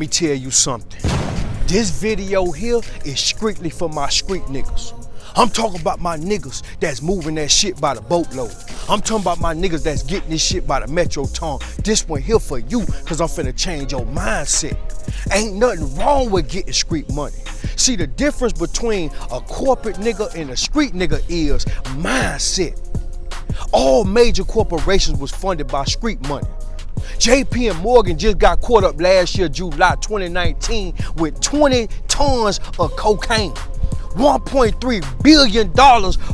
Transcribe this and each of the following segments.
me tell you something. This video here is strictly for my street niggas. I'm talking about my niggas that's moving that shit by the boatload. I'm talking about my niggas that's getting this shit by the Metro Ton. This one here for you, cause I'm finna change your mindset. Ain't nothing wrong with getting street money. See, the difference between a corporate nigga and a street nigga is mindset. All major corporations was funded by street money. JP and Morgan just got caught up last year, July 2019, with 20 tons of cocaine. $1.3 billion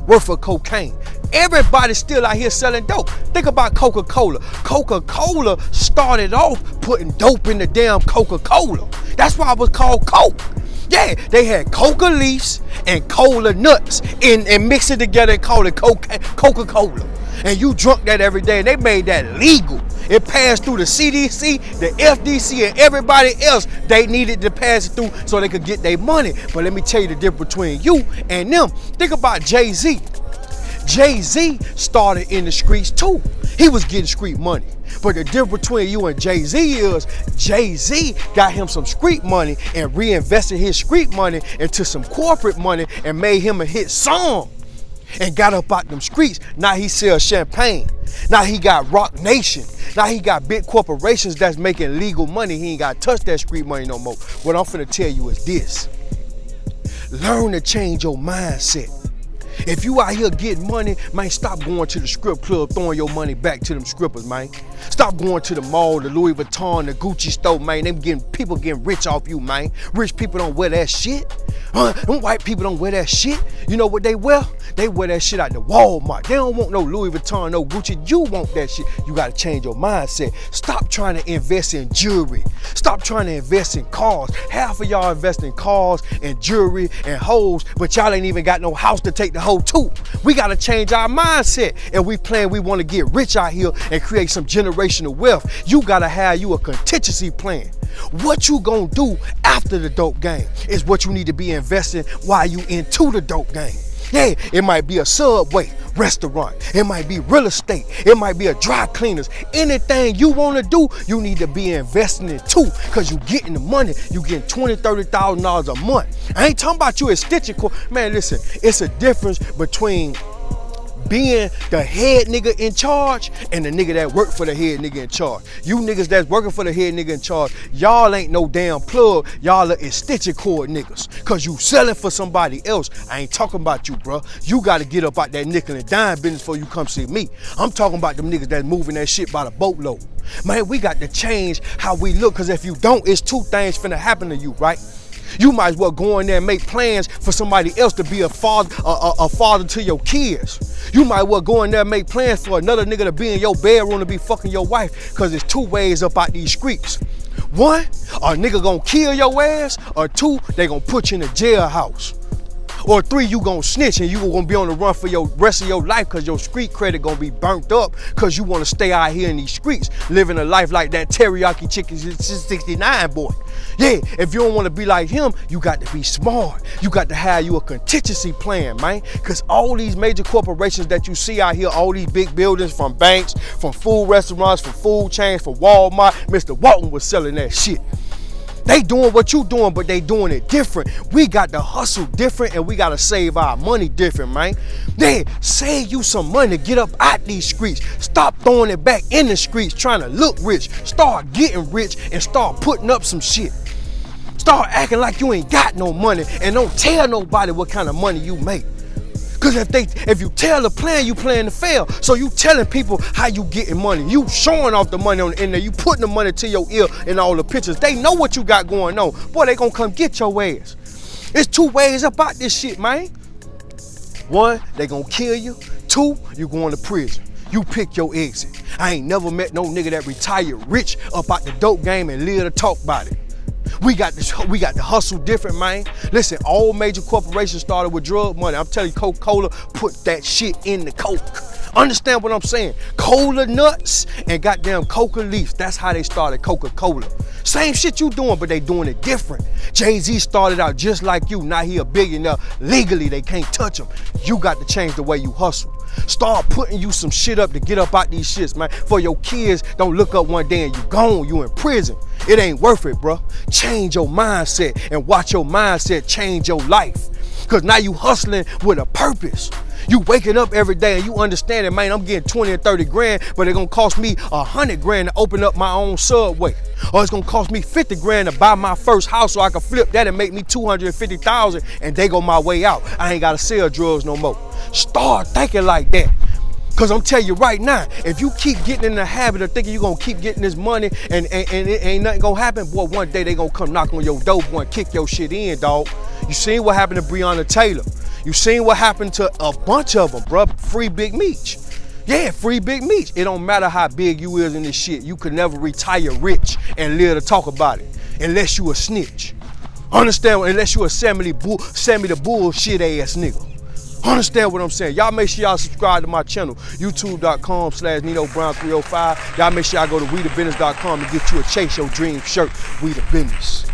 worth of cocaine. Everybody's still out here selling dope. Think about Coca-Cola. Coca-Cola started off putting dope in the damn Coca-Cola. That's why it was called Coke. Yeah, they had coca leaves and cola nuts and mix it together and call it Coca-Cola. And you drunk that every day, and they made that legal. It passed through the CDC, the FDC, and everybody else. They needed to pass it through so they could get their money. But let me tell you the difference between you and them. Think about Jay-Z. Jay-Z started in the streets too. He was getting street money. But the difference between you and Jay-Z is Jay-Z got him some street money and reinvested his street money into some corporate money and made him a hit song. And got up out them streets. Now he sells champagne. Now he got Rock Nation. Now he got big corporations that's making legal money. He ain't got to touch that street money no more. What I'm finna tell you is this. Learn to change your mindset. If you out here getting money, man, stop going to the strip club, throwing your money back to them strippers, man. Stop going to the mall, the Louis Vuitton, the Gucci store, man. People getting rich off you, man. Rich people don't wear that shit. Them white people don't wear that shit. You know what they wear? They wear that shit out the Walmart. They don't want no Louis Vuitton, no Gucci. You want that shit. You gotta change your mindset. Stop trying to invest in jewelry. Stop trying to invest in cars. Half of y'all invest in cars and jewelry and hoes, but y'all ain't even got no house to take the hoe to. We gotta change our mindset. And we wanna get rich out here and create some generational wealth. You gotta have you a contingency plan. What you gonna do after the dope game is what you need to be investing while you into the dope game. Yeah, it might be a Subway restaurant. It might be real estate. It might be a dry cleaners. Anything you want to do, you need to be investing in too, because you getting the money. You getting $20,000, $30,000 a month. I ain't talking about you at Stitcher. Man, listen, it's a difference between being the head nigga in charge and the nigga that work for the head nigga in charge. You niggas that's working for the head nigga in charge, y'all ain't no damn plug. Y'all are stitcher cord niggas, cause you selling for somebody else. I ain't talking about you, bro. You gotta get up out that nickel and dime business before you come see me. I'm talking about them niggas that's moving that shit by the boatload. Man, we got to change how we look, cause if you don't, it's two things finna happen to you, right? You might as well go in there and make plans for somebody else to be a father to your kids. You might as well go in there and make plans for another nigga to be in your bedroom to be fucking your wife, because there's two ways up out these streets. One, a nigga gonna kill your ass, or two, they gonna put you in a jailhouse. Or three, you gonna snitch and you gonna be on the run for your rest of your life, because your street credit gonna be burnt up because you wanna stay out here in these streets living a life like that teriyaki chicken 69 boy. Yeah, if you don't wanna be like him, you got to be smart. You got to have you a contingency plan, man, because all these major corporations that you see out here, all these big buildings, from banks, from food restaurants, from food chains, from Walmart, Mr. Walton was selling that shit. They doing what you doing, but they doing it different. We got to hustle different, and we got to save our money different, man. Yeah, save you some money, get up out these streets. Stop throwing it back in the streets trying to look rich. Start getting rich and start putting up some shit. Start acting like you ain't got no money, and don't tell nobody what kind of money you make. Cause if you tell the plan, you plan to fail. So you telling people how you getting money. You showing off the money on the internet. You putting the money to your ear in all the pictures. They know what you got going on. Boy, they gonna come get your ass. There's two ways about this shit, man. One, they gonna kill you. Two, you going to prison. You pick your exit. I ain't never met no nigga that retired rich up out the dope game and live to talk about it. We got to hustle different, man. Listen, all major corporations started with drug money. I'm telling you, Coca-Cola put that shit in the Coke. Understand what I'm saying? Cola nuts and goddamn coca leaves. That's how they started Coca-Cola. Same shit you doing, but they doing it different. Jay-Z started out just like you. Now he a billionaire. Legally, they can't touch him. You got to change the way you hustle. Start putting you some shit up to get up out these shits, man. For your kids don't look up one day and you gone, you in prison. It ain't worth it, bro. Change your mindset and watch your mindset change your life. Cause now you hustling with a purpose. You waking up every day and you understanding, man, I'm getting 20 and 30 grand, but it's gonna cost me 100 grand to open up my own Subway. Or it's gonna cost me 50 grand to buy my first house so I can flip that and make me 250,000 and they go my way out. I ain't gotta sell drugs no more. Start thinking like that. Cause I'm telling you right now, if you keep getting in the habit of thinking you're gonna keep getting this money and it ain't nothing gonna happen, boy, one day they gonna come knock on your door, boy, and kick your shit in, dog. You seen what happened to Breonna Taylor. You seen what happened to a bunch of them, bruh. Free Big Meech. Yeah, free Big Meech. It don't matter how big you is in this shit. You could never retire rich and live to talk about it unless you a snitch. Understand? Unless you a Sammy the bullshit ass nigga. Understand what I'm saying? Y'all make sure y'all subscribe to my channel, youtube.com/Nino Brown 305. Y'all make sure y'all go to WeTheBusiness.com and get you a Chase Your Dream shirt, We The Business.